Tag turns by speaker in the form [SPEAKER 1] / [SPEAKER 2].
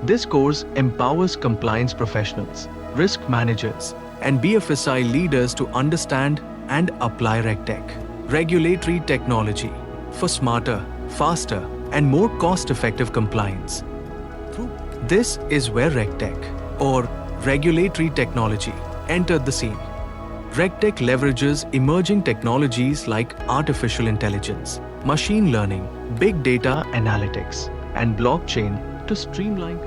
[SPEAKER 1] This course empowers compliance professionals, risk managers, and BFSI leaders to understand and apply RegTech, regulatory technology, for smarter, faster, and more cost-effective compliance. This is where RegTech, or regulatory technology, entered the scene. RegTech leverages emerging technologies like artificial intelligence, machine learning, big data analytics, and blockchain to streamline